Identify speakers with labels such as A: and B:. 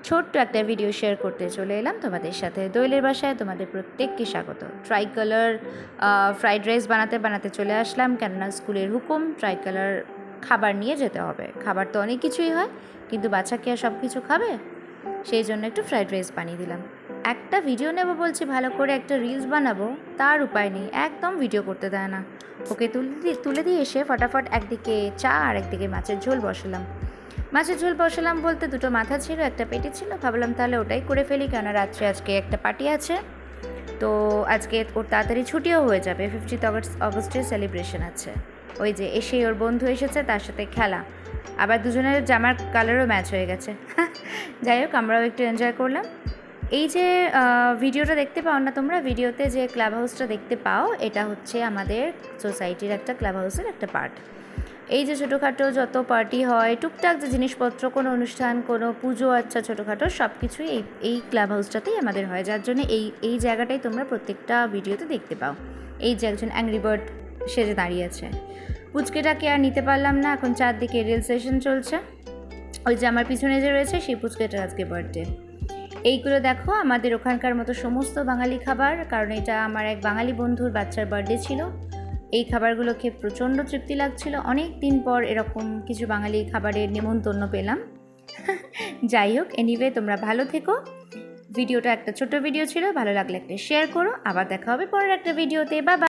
A: ছোট্ট একটা video share করতে চলে এলাম তোমাদের সাথে। দোয়েলের বাসায় তোমাদের প্রত্যেককে স্বাগত। ট্রাই কালার ফ্রাইড রাইস বানাতে বানাতে চলে আসলাম, কেননা স্কুলের হুকুম ট্রাই কালার খাবার নিয়ে যেতে হবে। খাবার তো অনেক কিছুই হয়, কিন্তু বাচ্চা কি আর সব কিছু খাবে? সেই জন্য একটু ফ্রাইড রাইস বানিয়ে দিলাম। একটা ভিডিও নেব বলছি, ভালো করে একটা রিলস বানাবো, তার উপায় নেই, একদম ভিডিও করতে দেয় না। ওকে তুলে দিয়ে এসে ফটাফট একদিকে চা আর একদিকে মাছের ঝোল বসালাম। মাছের ঝোল বসালাম বলতে দুটো মাথা ছিল, একটা পেটি ছিল, ভাবলাম তাহলে ওটাই করে ফেলি, কেননা রাত্রে আজকে একটা পার্টি আছে। তো আজকে ওর তাড়াতাড়ি ছুটিও হয়ে যাবে, 50th অগস্টের সেলিব্রেশন আছে। ওই যে এসেই ওর বন্ধু এসেছে, তার সাথে খেলা, আবার দুজনের জামার কালারও ম্যাচ হয়ে গেছে। যাই হোক, আমরাও একটু এনজয় করলাম। এই যে ভিডিওটা দেখতে পাও না তোমরা, ভিডিওতে যে ক্লাব হাউসটা দেখতে পাও, এটা হচ্ছে আমাদের সোসাইটির একটা ক্লাব হাউসের একটা পার্ট। এই যে ছোটোখাটো যত পার্টি হয়, টুকটাক যে জিনিসপত্র, কোনো অনুষ্ঠান, কোনো পুজো, আচ্ছা ছোটোখাটো সব কিছুই এই ক্লাব হাউসটাতেই আমাদের হয়, যার জন্য এই জায়গাটাই তোমরা প্রত্যেকটা ভিডিওতে দেখতে পাও। এই যে একজন অ্যাংরি বার্ড সেজে দাঁড়িয়ে আছে। পুচকেটাকে আর নিতে পারলাম না, এখন চারদিকে রিল সেশন চলছে। ওই যে আমার পিছনে যে রয়েছে সেই পুচকেটার আজকে বার্থডে। এইগুলো দেখো আমাদের ওখানকার মতো সমস্ত বাঙালি খাবার, কারণ এটা আমার এক বাঙালি বন্ধুর বাচ্চার বার্থডে ছিল। এই খাবারগুলো খেয়ে প্রচণ্ড তৃপ্তি লাগছিল, অনেক দিন পর এরকম কিছু বাঙালি খাবারের নেমন্তন্ন পেলাম। যাই হোক, এনিওয়ে তোমরা ভালো থেকো। ভিডিওটা একটা ছোট ভিডিও ছিল, ভালো লাগলে একটা শেয়ার করো। আবার দেখা হবে পরের একটা ভিডিওতে। Bye bye.